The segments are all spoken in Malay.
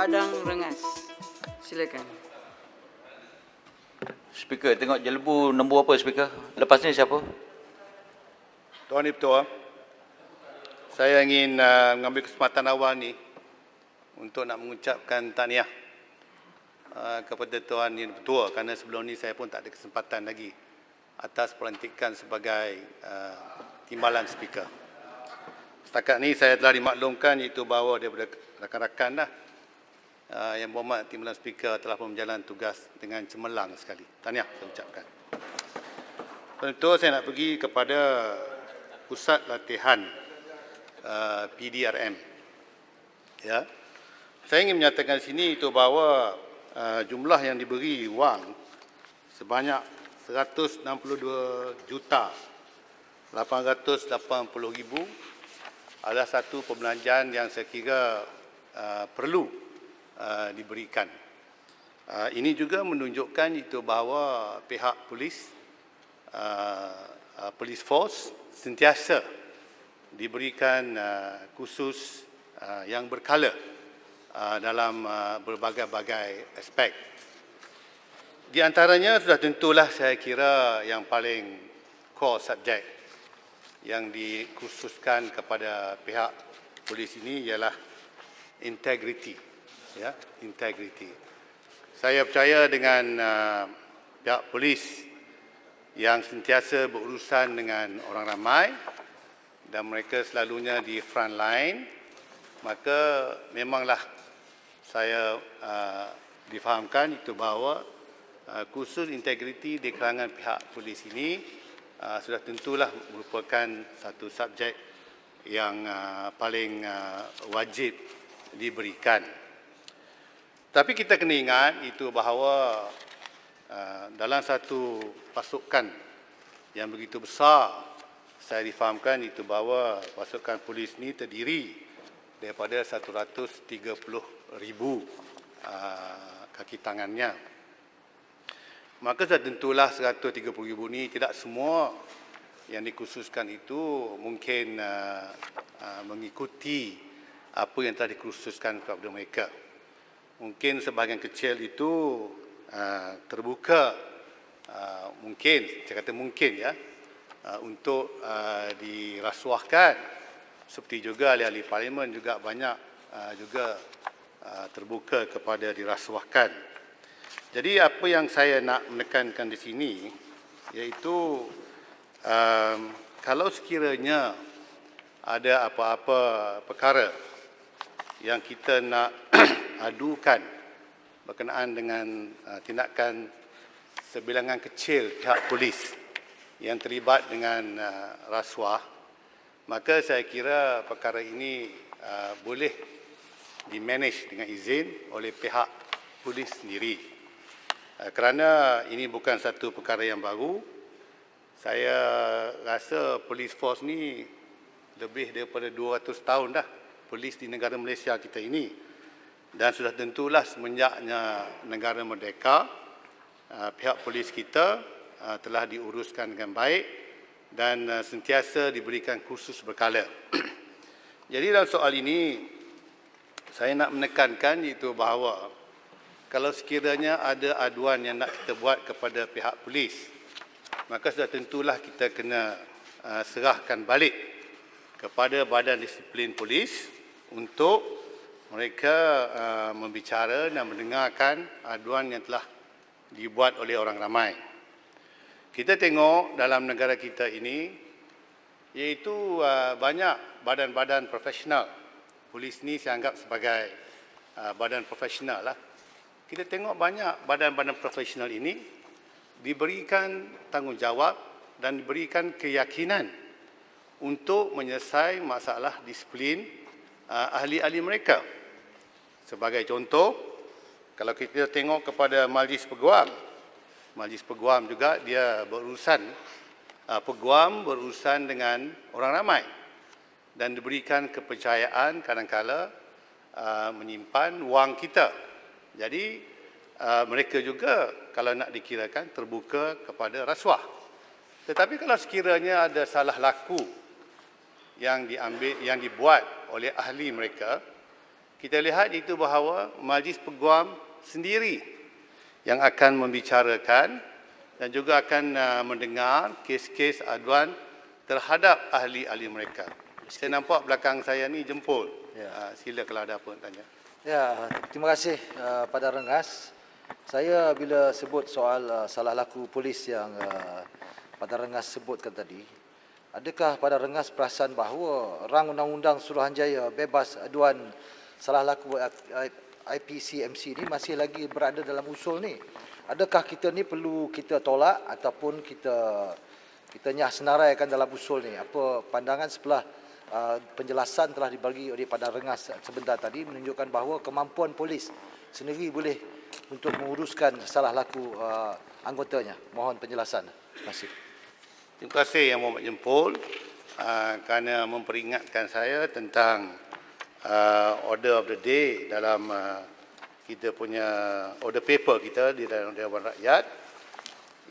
Padang Rengas. Silakan. Speaker, tengok jelebu nombor apa, Speaker? Lepas ni siapa? Tuan Ketua, saya ingin mengambil kesempatan awal ni untuk nak mengucapkan tahniah kepada Tuan Yang Ketua, kerana sebelum ni saya pun tak ada kesempatan lagi atas pelantikan sebagai timbalan Speaker. Setakat ni saya telah dimaklumkan iaitu bahawa daripada rakan-rakan dah Yang Berhormat Timbalan Speaker telah pun berjalan tugas dengan cemerlang sekali. Tahniah saya ucapkan. Tentu saya nak pergi kepada pusat latihan PDRM. Ya. Saya ingin menyatakan di sini itu bahawa jumlah yang diberi wang sebanyak 162,880,000 adalah satu pembelanjaan yang saya kira perlu diberikan. Ini juga menunjukkan itu bahawa pihak polis, police force sentiasa diberikan khusus yang berkala dalam berbagai-bagai aspek. Di antaranya sudah tentulah saya kira yang paling core subjek yang dikhususkan kepada pihak polis ini ialah integriti. Ya, integriti. Saya percaya dengan pihak polis yang sentiasa berurusan dengan orang ramai dan mereka selalunya di front line, maka memanglah saya difahamkan itu bahawa khusus integriti di kalangan pihak polis ini sudah tentulah merupakan satu subjek yang paling wajib diberikan. Tapi kita kena ingat itu bahawa dalam satu pasukan yang begitu besar, saya difahamkan itu bahawa pasukan polis ini terdiri daripada 130,000 kaki tangannya. Maka sudah tentulah 130,000 ini tidak semua yang dikhususkan itu mungkin mengikuti apa yang telah dikhususkan kepada mereka. Mungkin sebahagian kecil itu terbuka, mungkin, saya kata mungkin ya, untuk dirasuahkan. Seperti juga ahli-ahli parlimen juga banyak juga terbuka kepada dirasuahkan. Jadi apa yang saya nak menekankan di sini iaitu kalau sekiranya ada apa-apa perkara yang kita nak adukan berkenaan dengan tindakan sebilangan kecil pihak polis yang terlibat dengan rasuah, maka saya kira perkara ini boleh dimanage dengan izin oleh pihak polis sendiri. Kerana ini bukan satu perkara yang baru. Saya rasa police force ni lebih daripada 200 tahun dah polis di negara Malaysia kita ini. Dan sudah tentulah semenjaknya negara merdeka, pihak polis kita telah diuruskan dengan baik dan sentiasa diberikan kursus berkala. Jadi dalam soal ini, saya nak menekankan itu bahawa kalau sekiranya ada aduan yang nak kita buat kepada pihak polis, maka sudah tentulah kita kena serahkan balik kepada Badan Disiplin Polis untuk mereka membicara dan mendengarkan aduan yang telah dibuat oleh orang ramai. Kita tengok dalam negara kita ini, iaitu banyak badan-badan profesional. Polis ni saya anggap sebagai badan profesional lah. Kita tengok banyak badan-badan profesional ini diberikan tanggungjawab dan diberikan keyakinan untuk menyelesaikan masalah disiplin ahli-ahli mereka. Sebagai contoh, kalau kita tengok kepada Majlis Peguam juga dia berurusan, peguam berurusan dengan orang ramai dan diberikan kepercayaan kadang-kala menyimpan wang kita. Jadi mereka juga kalau nak dikirakan terbuka kepada rasuah. Tetapi kalau sekiranya ada salah laku yang dibuat oleh ahli mereka, kita lihat itu bahawa Majlis Peguam sendiri yang akan membicarakan dan juga akan mendengar kes-kes aduan terhadap ahli-ahli mereka. Saya nampak belakang saya ni jempol. Sila kalau ada apa nak tanya. Ya, terima kasih pada Rengas. Saya bila sebut soal salah laku polis yang pada Rengas sebutkan tadi, adakah pada Rengas perasan bahawa rang Undang-Undang Suruhanjaya bebas aduan salah laku IPCMC ni masih lagi berada dalam usul ni? Adakah kita ni perlu kita tolak ataupun kita nyah senaraikan dalam usul ni? Apa pandangan sebelah penjelasan telah dibagi oleh Padang Rengas sebentar tadi menunjukkan bahawa kemampuan polis sendiri boleh untuk menguruskan salah laku anggotanya. Mohon penjelasan. Terima kasih. Terima kasih Yang Mohd Jempol kerana memperingatkan saya tentang order of the day dalam kita punya order paper kita di dalam Dewan Rakyat.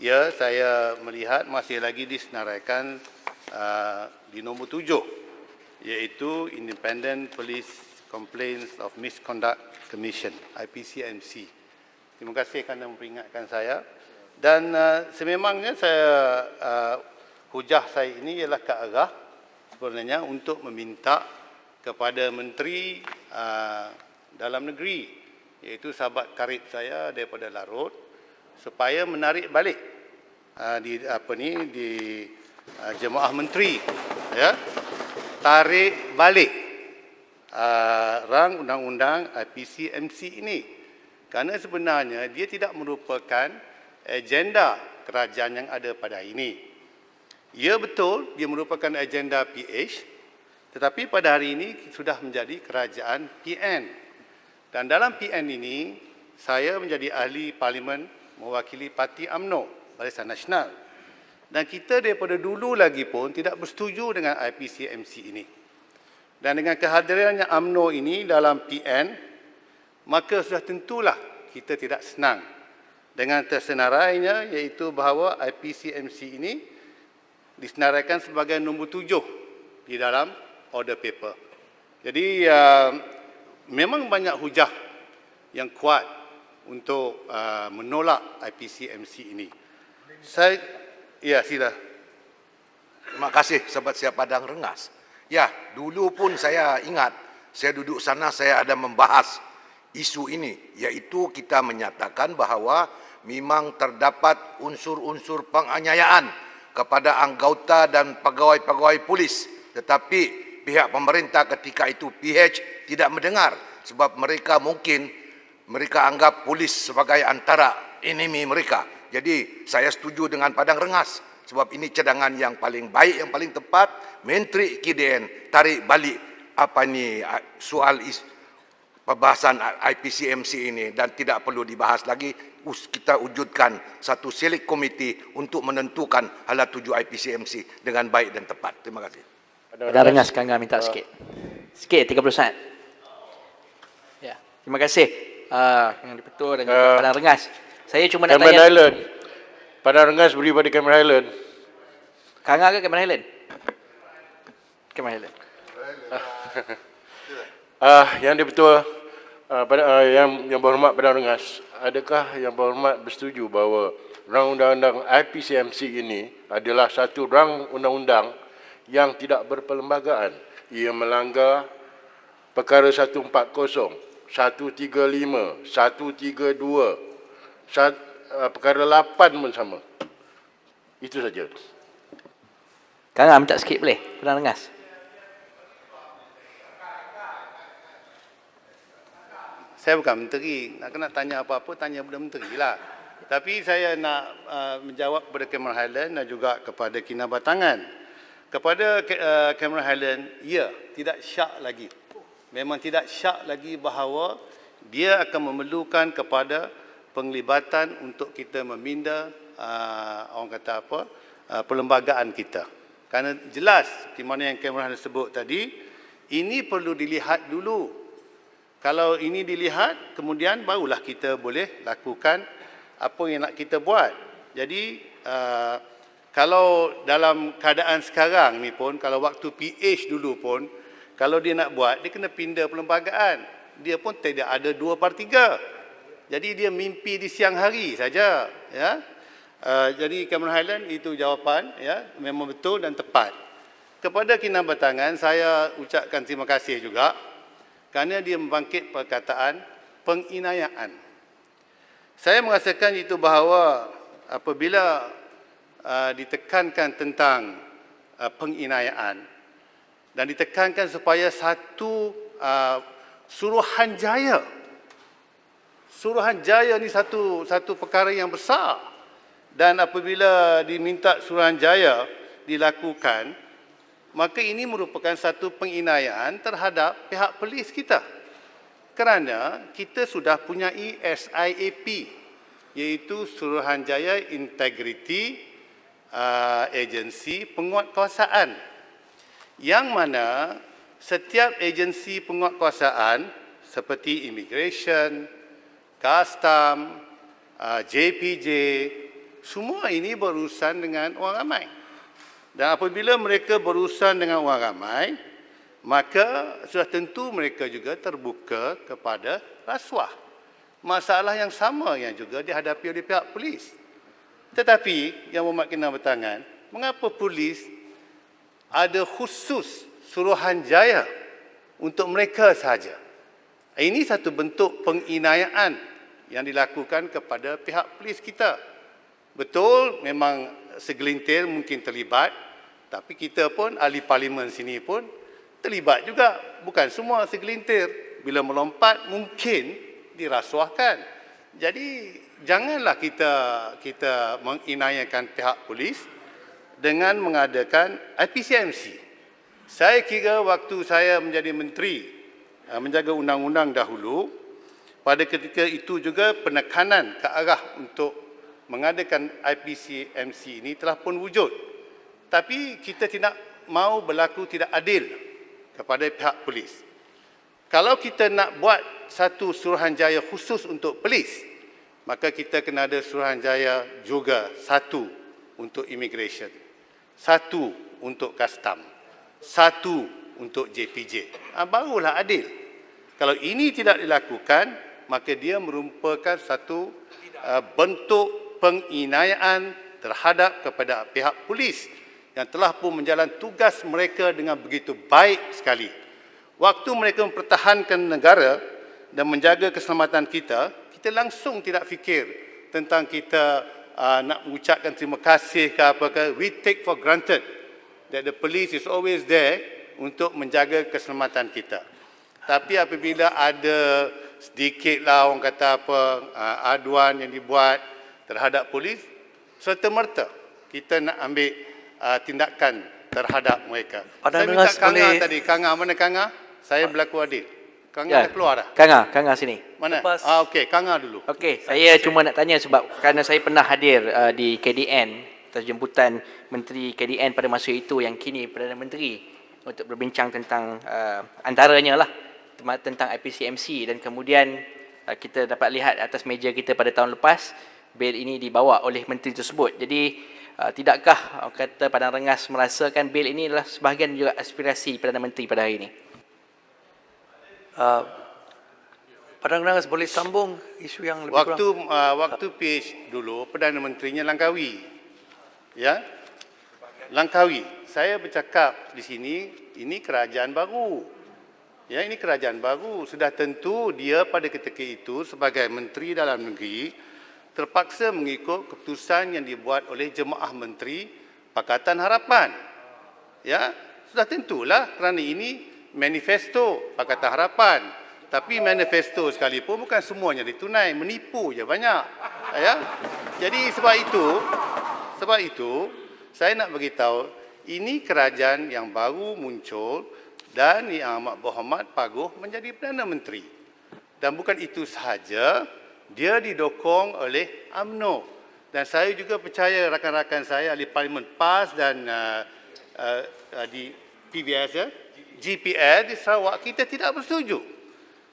Ya, saya melihat masih lagi disenaraikan di nombor 7, iaitu Independent Police Complaints of Misconduct Commission, IPCMC. Terima kasih kerana memperingatkan saya. Dan sememangnya hujah saya ini ialah ke arah sebenarnya untuk meminta kepada Menteri Dalam Negeri, iaitu sahabat karib saya daripada Larut, supaya menarik balik di Jemaah Menteri, ya, tarik balik rang undang-undang IPCMC ini, kerana sebenarnya dia tidak merupakan agenda kerajaan yang ada pada hari ini. Ya, betul dia merupakan agenda PH, tetapi pada hari ini sudah menjadi kerajaan PN. Dan dalam PN ini, saya menjadi ahli parlimen mewakili parti UMNO, Barisan Nasional. Dan kita daripada dulu lagi pun tidak bersetuju dengan IPCMC ini. Dan dengan kehadirannya UMNO ini dalam PN, maka sudah tentulah kita tidak senang dengan tersenarainya, iaitu bahawa IPCMC ini disenaraikan sebagai nombor 7 di dalam order paper. Jadi memang banyak hujah yang kuat untuk menolak IPCMC ini. Sila. Terima kasih sahabat saya Padang Rengas. Ya, dulu pun saya ingat, saya duduk sana, saya ada membahas isu ini, iaitu kita menyatakan bahawa memang terdapat unsur-unsur penganiayaan kepada anggota dan pegawai-pegawai polis, tetapi pihak pemerintah ketika itu PH tidak mendengar sebab mereka anggap polis sebagai antara enemy mereka. Jadi saya setuju dengan Padang Rengas sebab ini cadangan yang paling baik, yang paling tepat. Menteri KDN tarik balik soal pembahasan IPCMC ini dan tidak perlu dibahas lagi. Kita wujudkan satu select committee untuk menentukan hala tuju IPCMC dengan baik dan tepat. Terima kasih. Padang Rengas sekarang minta sikit. Sikit 30 saat. Ya, terima kasih Yang Dipertua dan juga Padang Rengas. Saya cuma nak Cameron tanya. Highland. Padang Rengas beri pada Cameron Highland. Kangar ke Cameron Highland? Cameron Highland. Yang Dipertua, yang berhormat Padang Rengas, adakah yang berhormat bersetuju bahawa rang undang-undang IPCMC ini adalah satu rang undang-undang yang tidak berperlembagaan? Ia melanggar perkara 140, 135, 132, perkara 8 pun sama. Itu saja. Kangar minta sikit boleh? Padang Rengas. Saya bukan menteri, nak tanya apa-apa, tanya kepada menteri lah. Tapi saya nak menjawab kepada Cameron Highland dan juga kepada Kinabatangan. Kepada Cameron Highland, ya, tidak syak lagi. Memang tidak syak lagi bahawa dia akan memerlukan kepada penglibatan untuk kita meminda orang kata apa, perlembagaan kita. Kerana jelas di mana yang Cameron Highland sebut tadi, ini perlu dilihat dulu. Kalau ini dilihat, kemudian barulah kita boleh lakukan apa yang nak kita buat. Jadi, kalau dalam keadaan sekarang ni pun, kalau waktu PH dulu pun, kalau dia nak buat, dia kena pindah perlembagaan. dia pun tidak ada 2/3. Jadi dia mimpi di siang hari saja, ya. Jadi Cameron Highland itu jawapan, ya, memang betul dan tepat. Kepada Kinan Batangan saya ucapkan terima kasih juga kerana dia membangkit perkataan penginayaan. Saya merasakan itu bahawa apabila ditekankan tentang penginayaan dan ditekankan supaya satu Suruhanjaya ni satu perkara yang besar, dan apabila diminta Suruhanjaya dilakukan, maka ini merupakan satu penginayaan terhadap pihak polis kita. Kerana kita sudah punya SIAP, iaitu Suruhanjaya Integrity Agensi Penguatkuasaan, yang mana setiap agensi penguatkuasaan seperti Immigration, Custom, JPJ, semua ini berurusan dengan orang ramai. Dan apabila mereka berurusan dengan orang ramai, maka sudah tentu mereka juga terbuka kepada rasuah. Masalah yang sama yang juga dihadapi oleh pihak polis. Tetapi yang Berhormat Kinan Batangan, mengapa polis ada khusus Suruhanjaya untuk mereka sahaja? Ini satu bentuk penginayaan yang dilakukan kepada pihak polis kita. Betul, memang segelintir mungkin terlibat, tapi kita pun, ahli parlimen sini pun terlibat juga. Bukan semua segelintir. Bila melompat, mungkin dirasuahkan. Jadi, janganlah kita menginayahkan pihak polis dengan mengadakan IPCMC. Saya kira waktu saya menjadi menteri menjaga undang-undang dahulu, pada ketika itu juga penekanan ke arah untuk mengadakan IPCMC ini telah pun wujud. Tapi kita tidak mahu berlaku tidak adil kepada pihak polis. Kalau kita nak buat satu Suruhanjaya khusus untuk polis, maka kita kena ada Suruhanjaya juga satu untuk Immigration, satu untuk Custom, satu untuk JPJ. Barulah adil. Kalau ini tidak dilakukan, maka dia merupakan satu bentuk penginayaan terhadap kepada pihak polis yang telah pun menjalankan tugas mereka dengan begitu baik sekali. Waktu mereka mempertahankan negara dan menjaga keselamatan kita, kita langsung tidak fikir tentang kita nak mengucapkan terima kasih ke apakah. We take for granted that the police is always there untuk menjaga keselamatan kita. Tapi apabila ada sedikitlah orang kata aduan yang dibuat terhadap polis, serta-merta kita nak ambil tindakan terhadap mereka. Saya minta Kanga tadi. Kanga, mana Kanga? Saya berlaku adil. Kanga dah keluar dah? Kanga sini. Mana? Okey, Kanga dulu. Okey, saya cuma nak tanya sebab kerana saya pernah hadir di KDN atas jemputan Menteri KDN pada masa itu yang kini Perdana Menteri untuk berbincang tentang antaranya lah tentang IPCMC, dan kemudian kita dapat lihat atas meja kita pada tahun lepas bil ini dibawa oleh menteri tersebut. Jadi tidakkah kata Padang Rengas merasakan bil ini adalah sebahagian juga aspirasi Perdana Menteri pada hari ini? Padang Rengas boleh sambung isu yang lebih kurang. Waktu PH dulu, Perdana Menterinya Langkawi. Ya? Langkawi. Saya bercakap di sini, ini kerajaan baru. Ya, ini kerajaan baru. Sudah tentu dia pada ketika itu sebagai Menteri Dalam Negeri terpaksa mengikut keputusan yang dibuat oleh Jemaah Menteri Pakatan Harapan. Ya, sudah tentulah kerana ini manifesto Pakatan Harapan. Tapi manifesto sekalipun bukan semuanya ditunai, menipu je banyak. Ya. Jadi sebab itu saya nak beritahu, ini kerajaan yang baru muncul dan Yang Amat Berhormat Paguh menjadi Perdana Menteri. Dan bukan itu sahaja, dia didokong oleh UMNO. Dan saya juga percaya rakan-rakan saya ahli Parlimen PAS dan di PBS, ya, GPR di Sarawak, kita tidak bersetuju.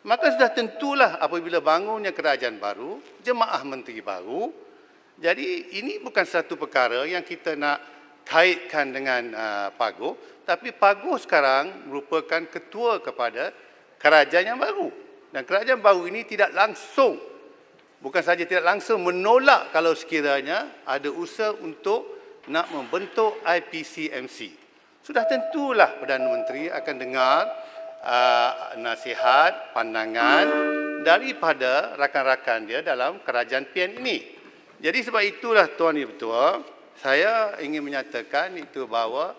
Maka sudah tentulah apabila bangunnya kerajaan baru, jemaah menteri baru, jadi ini bukan satu perkara yang kita nak kaitkan dengan Paguh, tapi Paguh sekarang merupakan ketua kepada kerajaan yang baru. Dan kerajaan baru ini tidak langsung, bukan saja tidak langsung menolak kalau sekiranya ada usaha untuk nak membentuk IPCMC. Sudah tentulah Perdana Menteri akan dengar nasihat, pandangan daripada rakan-rakan dia dalam kerajaan PN ini. Jadi sebab itulah Tuan Ibu Ketua, saya ingin menyatakan itu bahawa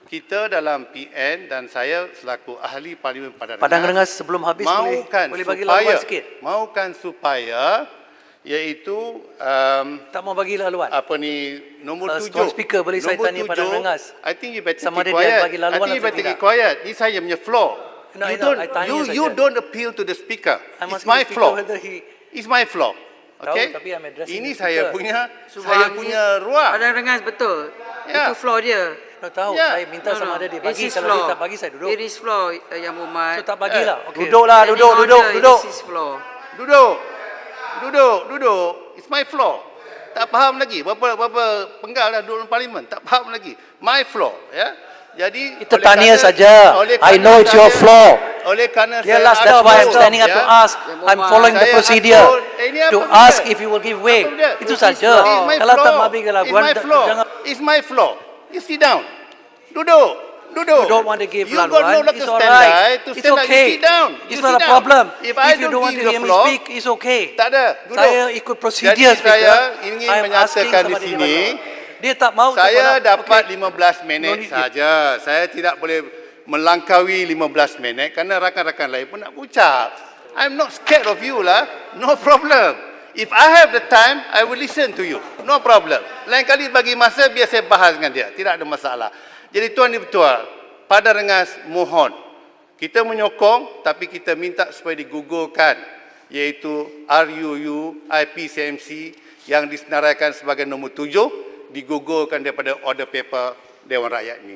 kita dalam PN dan saya selaku ahli Parlimen Padang Rengas sebelum habis boleh bagi laluan sikit. Maukan supaya iaitu Tak mau bagi laluan. apa ni nombor tujuh. Tuan Speaker, boleh saya Nombor tanya Padang tujuh, Rengas? I think you better Sama keep ada dia quiet. bagi laluan I think you atau better tidak? keep quiet. Ini saya punya floor. No, You I know, don't I tanya you saja. don't appeal to the speaker. I'm It's asking my the speaker floor. whether he- It's my floor. Tahu, Okay? tapi I'm addressing Ini the saya speaker. punya punya ruang. Padang Rengas betul. Ya. Itu floor dia. No, tahu, Ya. saya minta sama ada dia bagi. It is Kalau floor. dia tak bagi, saya duduk. It is floor, Yang Berhormat. So tak bagilah. Okay. Duduklah, duduk, Standing duduk, order, duduk. It is floor. Duduk. It's my floor. Tak faham lagi. Berapa penggal dah duduk dalam parlimen. Tak faham lagi. My floor. Ya. Jadi Kita oleh tanya kerana- saja. oleh I kerana know it's your saya- floor. Oleh kerana Yalah, saya that's why I'm atur, standing up to ask. I'm following the Saya procedure atur. Ini apa to benda? ask if you will give way. Apa benda? Itu It's saja. my Kalau tak floor. bagi It's laluan, my floor. jangan. It's my floor. You sit down. Duduk. You don't want to give You got laluan, no right it's to all stand right. there, to It's stand there. You okay. sit down. It's You not sit a down. problem. If I you don't want to give the hear me floor, speak, it's okay. Tak ada. Duduk. Saya ikut prosedur, Jadi Speaker. saya ingin I'm menyatakan asking di sama dia sini, bagi laluan. Dia tak mau. saya tak dapat okay. 15 No minit need. saja. Saya tidak boleh melangkaui 15 minit kerana rakan-rakan lain pun nak ucap. I'm not scared of you lah. No problem. If I have the time, I will listen to you. No problem. Lain kali bagi masa, biar saya bahas dengan dia. Tidak ada masalah. Jadi Tuan Ibu Ketua, Padang Rengas mohon. Kita menyokong, tapi kita minta supaya digugurkan. Iaitu RUU IPCMC yang disenaraikan sebagai nombor 7, digugurkan daripada order paper Dewan Rakyat ini.